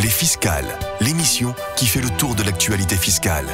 Les Fiscales, l'émission qui fait le tour de l'actualité fiscale.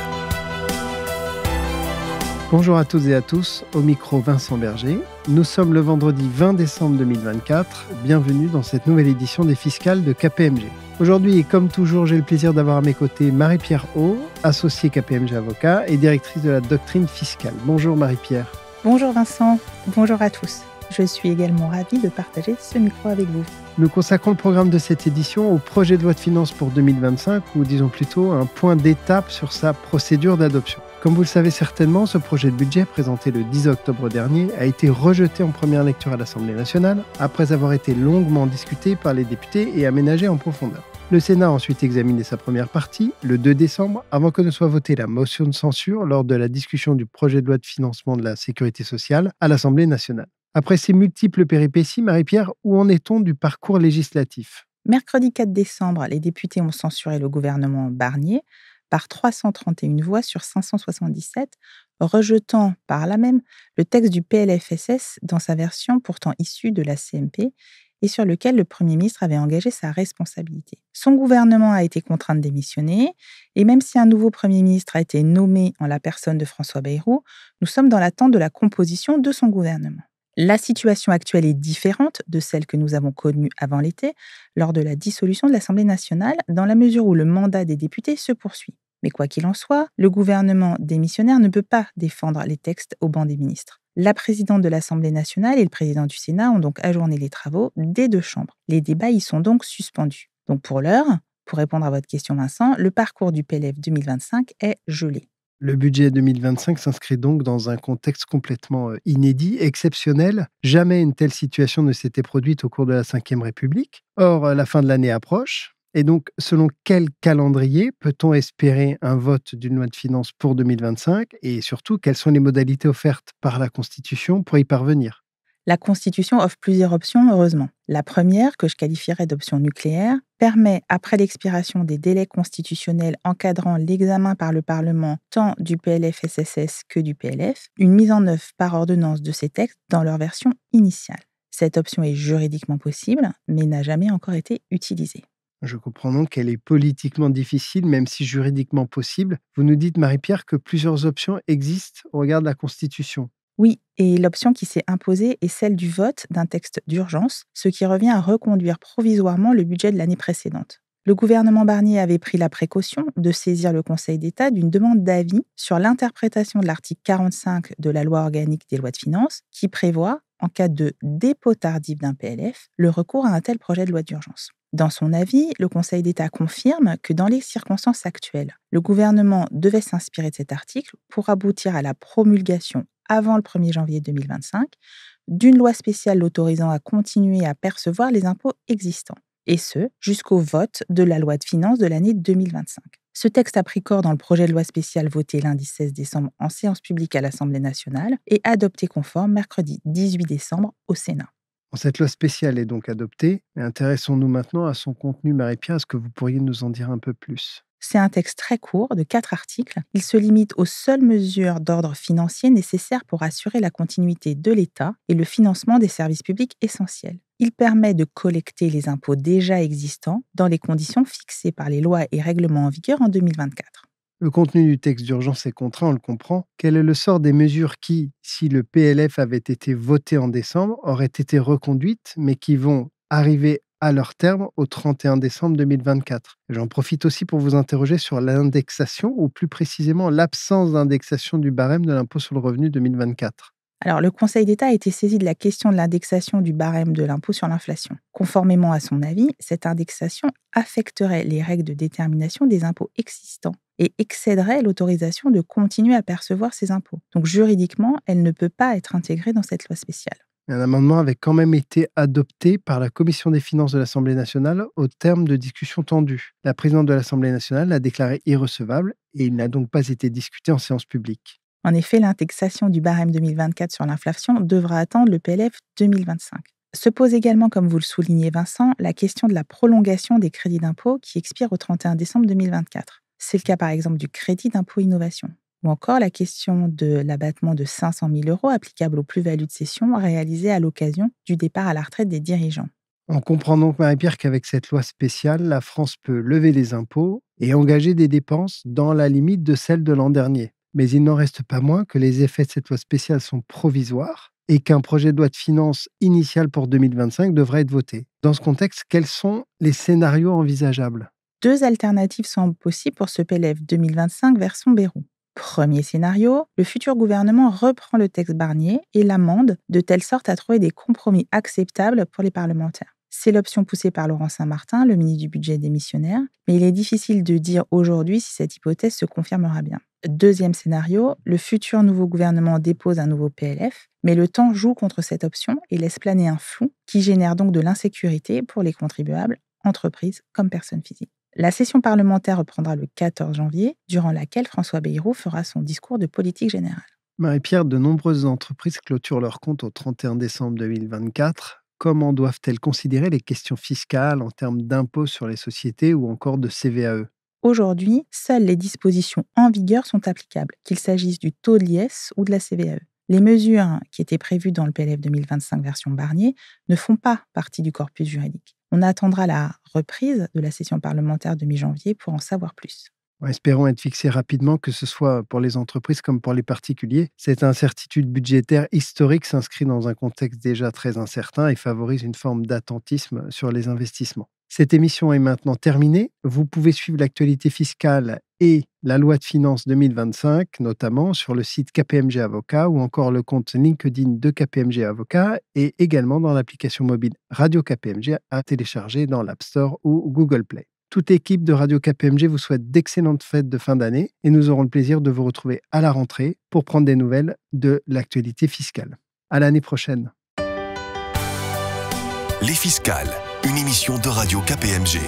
Bonjour à toutes et à tous, au micro Vincent Berger. Nous sommes le vendredi 20 décembre 2024. Bienvenue dans cette nouvelle édition des Fiscales de KPMG. Aujourd'hui, et comme toujours, j'ai le plaisir d'avoir à mes côtés Marie-Pierre Haut, associée KPMG Avocat et directrice de la doctrine fiscale. Bonjour Marie-Pierre. Bonjour Vincent, bonjour à tous. Je suis également ravie de partager ce micro avec vous. Nous consacrons le programme de cette édition au projet de loi de finances pour 2025, ou disons plutôt un point d'étape sur sa procédure d'adoption. Comme vous le savez certainement, ce projet de budget, présenté le 10 octobre dernier, a été rejeté en première lecture à l'Assemblée nationale, après avoir été longuement discuté par les députés et aménagé en profondeur. Le Sénat a ensuite examiné sa première partie, le 2 décembre, avant que ne soit votée la motion de censure lors de la discussion du projet de loi de financement de la Sécurité sociale à l'Assemblée nationale. Après ces multiples péripéties, Marie-Pierre, où en est-on du parcours législatif ? Mercredi 4 décembre, les députés ont censuré le gouvernement Barnier par 331 voix sur 577, rejetant par là même le texte du PLFSS dans sa version pourtant issue de la CMP et sur lequel le Premier ministre avait engagé sa responsabilité. Son gouvernement a été contraint de démissionner et même si un nouveau Premier ministre a été nommé en la personne de François Bayrou, nous sommes dans l'attente de la composition de son gouvernement. La situation actuelle est différente de celle que nous avons connue avant l'été, lors de la dissolution de l'Assemblée nationale, dans la mesure où le mandat des députés se poursuit. Mais quoi qu'il en soit, le gouvernement démissionnaire ne peut pas défendre les textes au banc des ministres. La présidente de l'Assemblée nationale et le président du Sénat ont donc ajourné les travaux des deux chambres. Les débats y sont donc suspendus. Donc pour l'heure, pour répondre à votre question Vincent, le parcours du PLF 2025 est gelé. Le budget 2025 s'inscrit donc dans un contexte complètement inédit, exceptionnel. Jamais une telle situation ne s'était produite au cours de la Ve République. Or, la fin de l'année approche. Et donc, selon quel calendrier peut-on espérer un vote d'une loi de finances pour 2025 ? Et surtout, quelles sont les modalités offertes par la Constitution pour y parvenir ? La Constitution offre plusieurs options, heureusement. La première, que je qualifierais d'option nucléaire, permet, après l'expiration des délais constitutionnels encadrant l'examen par le Parlement tant du PLFSS que du PLF, une mise en œuvre par ordonnance de ces textes dans leur version initiale. Cette option est juridiquement possible, mais n'a jamais encore été utilisée. Je comprends donc qu'elle est politiquement difficile, même si juridiquement possible. Vous nous dites, Marie-Pierre, que plusieurs options existent au regard de la Constitution. Oui, et l'option qui s'est imposée est celle du vote d'un texte d'urgence, ce qui revient à reconduire provisoirement le budget de l'année précédente. Le gouvernement Barnier avait pris la précaution de saisir le Conseil d'État d'une demande d'avis sur l'interprétation de l'article 45 de la loi organique des lois de finances, qui prévoit, en cas de dépôt tardif d'un PLF, le recours à un tel projet de loi d'urgence. Dans son avis, le Conseil d'État confirme que dans les circonstances actuelles, le gouvernement devait s'inspirer de cet article pour aboutir à la promulgation avant le 1er janvier 2025 d'une loi spéciale l'autorisant à continuer à percevoir les impôts existants, et ce, jusqu'au vote de la loi de finances de l'année 2025. Ce texte a pris corps dans le projet de loi spéciale voté lundi 16 décembre en séance publique à l'Assemblée nationale et adopté conforme mercredi 18 décembre au Sénat. Cette loi spéciale est donc adoptée, mais intéressons-nous maintenant à son contenu, Marie-Pierre. Est-ce que vous pourriez nous en dire un peu plus ? C'est un texte très court, de 4 articles. Il se limite aux seules mesures d'ordre financier nécessaires pour assurer la continuité de l'État et le financement des services publics essentiels. Il permet de collecter les impôts déjà existants dans les conditions fixées par les lois et règlements en vigueur en 2024. Le contenu du texte d'urgence est contraint, on le comprend. Quel est le sort des mesures qui, si le PLF avait été voté en décembre, auraient été reconduites, mais qui vont arriver à leur terme au 31 décembre 2024. J'en profite aussi pour vous interroger sur l'indexation, ou plus précisément l'absence d'indexation du barème de l'impôt sur le revenu 2024. Alors, le Conseil d'État a été saisi de la question de l'indexation du barème de l'impôt sur l'inflation. Conformément à son avis, cette indexation affecterait les règles de détermination des impôts existants et excéderait l'autorisation de continuer à percevoir ces impôts. Donc, juridiquement, elle ne peut pas être intégrée dans cette loi spéciale. Un amendement avait quand même été adopté par la Commission des finances de l'Assemblée nationale au terme de discussions tendues. La présidente de l'Assemblée nationale l'a déclaré irrecevable et il n'a donc pas été discuté en séance publique. En effet, l'indexation du barème 2024 sur l'inflation devra attendre le PLF 2025. Se pose également, comme vous le soulignez Vincent, la question de la prolongation des crédits d'impôt qui expirent au 31 décembre 2024. C'est le cas par exemple du crédit d'impôt innovation. Ou encore la question de l'abattement de 500 000 € applicable aux plus-values de cession réalisées à l'occasion du départ à la retraite des dirigeants. On comprend donc, Marie-Pierre, qu'avec cette loi spéciale, la France peut lever les impôts et engager des dépenses dans la limite de celle de l'an dernier. Mais il n'en reste pas moins que les effets de cette loi spéciale sont provisoires et qu'un projet de loi de finances initial pour 2025 devrait être voté. Dans ce contexte, quels sont les scénarios envisageables? 2 alternatives semblent possibles pour ce PLF 2025 version Bayrou. Premier scénario, le futur gouvernement reprend le texte Barnier et l'amende de telle sorte à trouver des compromis acceptables pour les parlementaires. C'est l'option poussée par Laurent Saint-Martin, le ministre du Budget démissionnaire, mais il est difficile de dire aujourd'hui si cette hypothèse se confirmera bien. Deuxième scénario, le futur nouveau gouvernement dépose un nouveau PLF, mais le temps joue contre cette option et laisse planer un flou qui génère donc de l'insécurité pour les contribuables, entreprises comme personnes physiques. La session parlementaire reprendra le 14 janvier, durant laquelle François Bayrou fera son discours de politique générale. Marie-Pierre, de nombreuses entreprises clôturent leurs comptes au 31 décembre 2024. Comment doivent-elles considérer les questions fiscales en termes d'impôts sur les sociétés ou encore de CVAE? Aujourd'hui, seules les dispositions en vigueur sont applicables, qu'il s'agisse du taux de l'IS ou de la CVAE. Les mesures qui étaient prévues dans le PLF 2025 version Barnier ne font pas partie du corpus juridique. On attendra la reprise de la session parlementaire de mi-janvier pour en savoir plus. Espérons être fixés rapidement, que ce soit pour les entreprises comme pour les particuliers. Cette incertitude budgétaire historique s'inscrit dans un contexte déjà très incertain et favorise une forme d'attentisme sur les investissements. Cette émission est maintenant terminée. Vous pouvez suivre l'actualité fiscale et la loi de finances 2025, notamment sur le site KPMG Avocat ou encore le compte LinkedIn de KPMG Avocat et également dans l'application mobile Radio KPMG à télécharger dans l'App Store ou Google Play. Toute équipe de Radio KPMG vous souhaite d'excellentes fêtes de fin d'année et nous aurons le plaisir de vous retrouver à la rentrée pour prendre des nouvelles de l'actualité fiscale. À l'année prochaine. Les Fiscales, une émission de Radio KPMG.